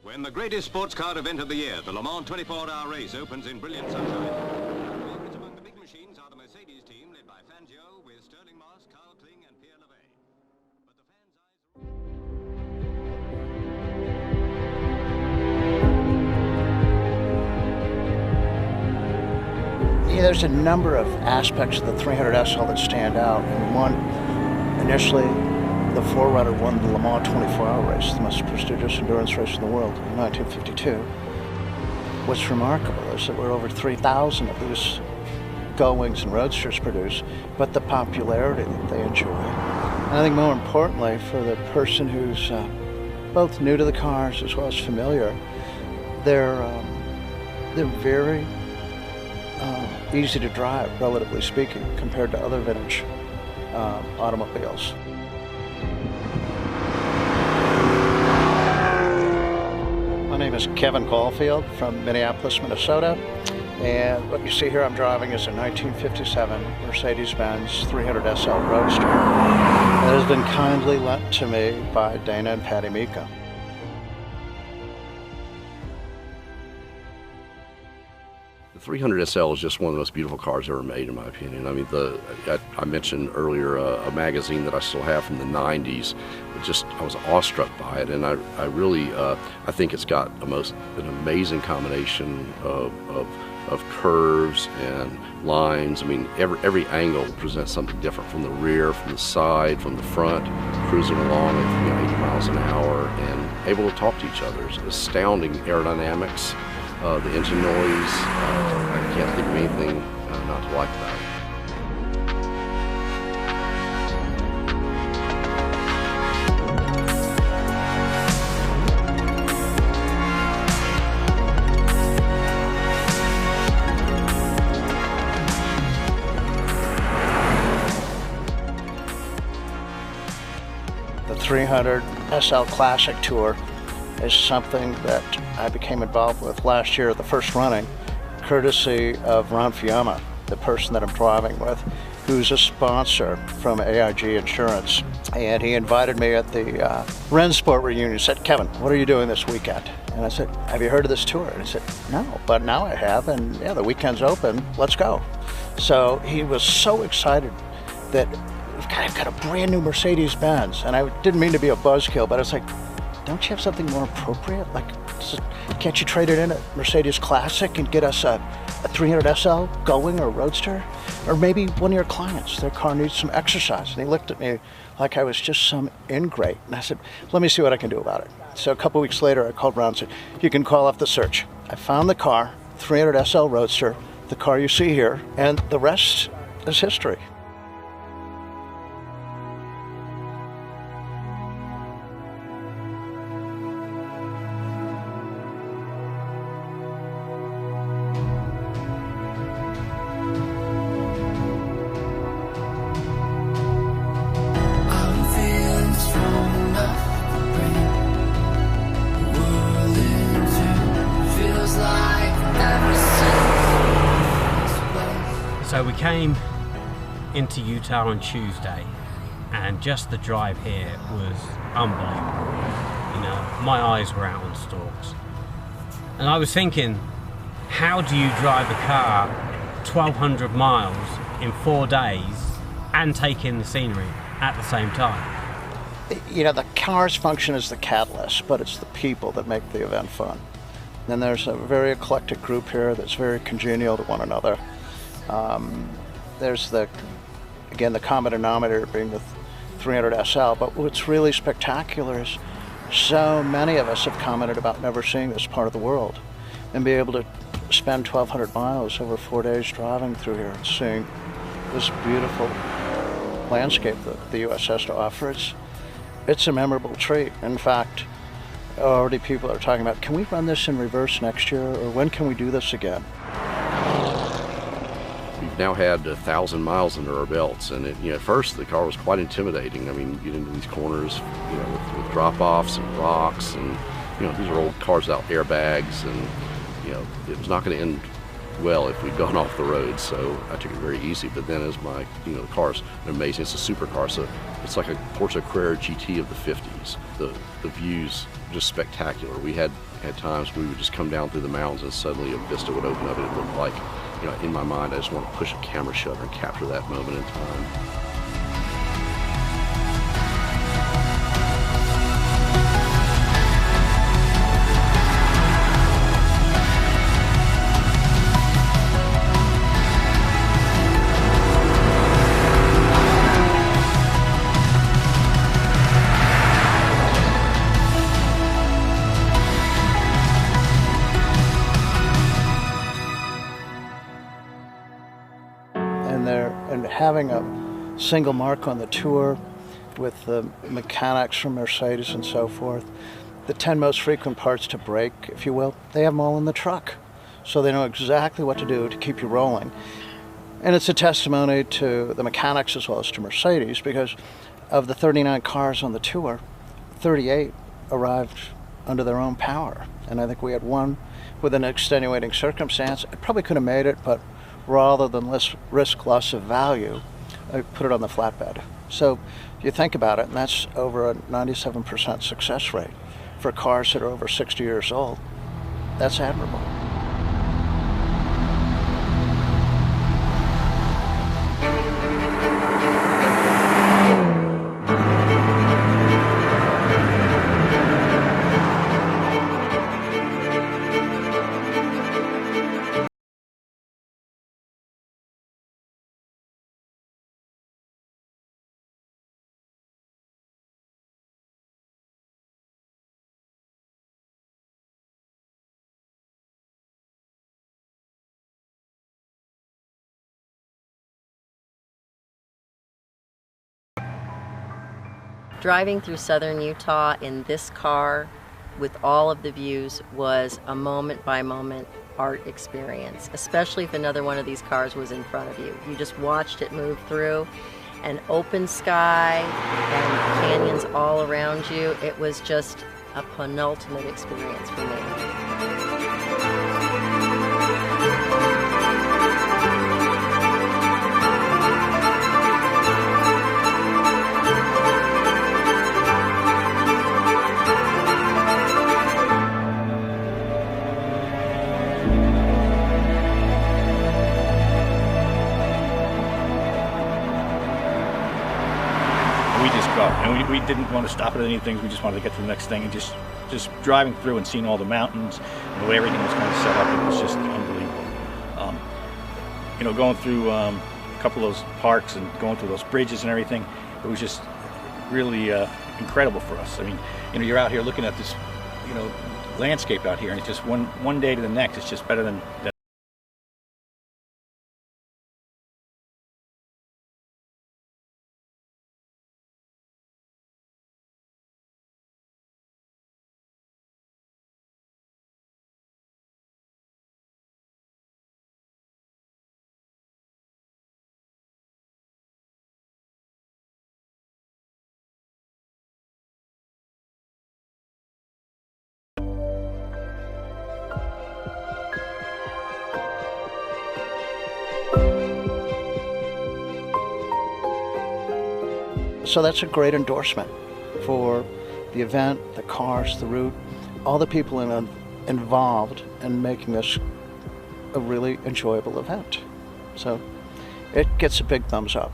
When the greatest sports car event of the year, the Le Mans 24-hour race, opens in brilliant sunshine. Favorites among the big machines are the Mercedes team, led by Fangio, with Sterling Moss, Carl Kling and Pierre Levay. But the fans' eyes... Yeah, there's a number of aspects of the 300 SL that stand out. And one, initially, the forerunner won the Le Mans 24-hour race, the most prestigious endurance race in the world, in 1952. What's remarkable is that we're over 3,000 of these Gullwings and Roadsters produced, but the popularity that they enjoy. And I think more importantly, for the person who's both new to the cars as well as familiar, they're very easy to drive, relatively speaking, compared to other vintage automobiles. My name is Kevin Caulfield from Minneapolis, Minnesota, and what you see here I'm driving is a 1957 Mercedes-Benz 300 SL Roadster that has been kindly lent to me by Dana and Patty Mika. The 300 SL is just one of the most beautiful cars ever made, in my opinion. I mean, I mentioned earlier a magazine that I still have from the 90s. I was awestruck by it, and I really I think it's got an amazing combination of curves and lines. I mean, every angle presents something different, from the rear, from the side, from the front, cruising along at 80 miles an hour and able to talk to each other. It's astounding aerodynamics. The engine noise, I can't think of anything not to like about it. The 300 SL Classic Tour is something that I became involved with last year, the first running, courtesy of Ron Fiamma, the person that I'm driving with, who's a sponsor from AIG Insurance. And he invited me at the Rennsport reunion. He said, "Kevin, what are you doing this weekend?" And I said, "Have you heard of this tour?" And he said, "No, but now I have, and yeah, the weekend's open, let's go." So he was so excited that I've got a brand new Mercedes-Benz, and I didn't mean to be a buzzkill, but I was like, don't you have something more appropriate? Like, can't you trade it in at Mercedes Classic and get us a 300 SL going, or a Roadster? Or maybe one of your clients, their car needs some exercise. And he looked at me like I was just some ingrate. And I said, let me see what I can do about it. So a couple weeks later, I called Ron and said, you can call off the search. I found the car, 300 SL Roadster, the car you see here, and the rest is history. So we came into Utah on Tuesday, and just the drive here was unbelievable. You know, my eyes were out on stalks. And I was thinking, how do you drive a car 1,200 miles in 4 days and take in the scenery at the same time? You know, the car's function is the catalyst, but it's the people that make the event fun. And there's a very eclectic group here that's very congenial to one another. There's again, the common denominator being the 300 SL, but what's really spectacular is so many of us have commented about never seeing this part of the world, and be able to spend 1,200 miles over 4 days driving through here and seeing this beautiful landscape that the U.S. has to offer. It's a memorable treat. In fact, already people are talking about, can we run this in reverse next year, or when can we do this again? We've now had 1,000 miles under our belts, and at first the car was quite intimidating. I mean, you get into these corners, with drop-offs and rocks, and these are old cars without airbags, and it was not going to end well if we'd gone off the road. So I took it very easy. But then, as the car's amazing. It's a supercar, so it's like a Porsche Carrera GT of the '50s. The views just spectacular. We had At times we would just come down through the mountains and suddenly a vista would open up and it looked like, you know, in my mind I just want to push a camera shutter and capture that moment in time. And having a single mark on the tour with the mechanics from Mercedes and so forth, the 10 most frequent parts to break, if you will, they have them all in the truck. So they know exactly what to do to keep you rolling. And it's a testimony to the mechanics as well as to Mercedes, because of the 39 cars on the tour, 38 arrived under their own power. And I think we had one with an extenuating circumstance. It probably could have made it, but rather than risk loss of value, I put it on the flatbed. So you think about it, and that's over a 97% success rate for cars that are over 60 years old. That's admirable. Driving through southern Utah in this car with all of the views was a moment-by-moment art experience, especially if another one of these cars was in front of you. You just watched it move through, an open sky and canyons all around you. It was just a penultimate experience for me. We just go, and we didn't want to stop at anything. We just wanted to get to the next thing, and just driving through and seeing all the mountains and the way everything was kind of set up, it was just unbelievable. You know, going through a couple of those parks and going through those bridges and everything, it was just really incredible for us. I mean, you know, you're out here looking at this, you know, landscape out here, and it's just one day to the next, it's just better than So that's a great endorsement for the event, the cars, the route, all the people involved in making this a really enjoyable event. So it gets a big thumbs up.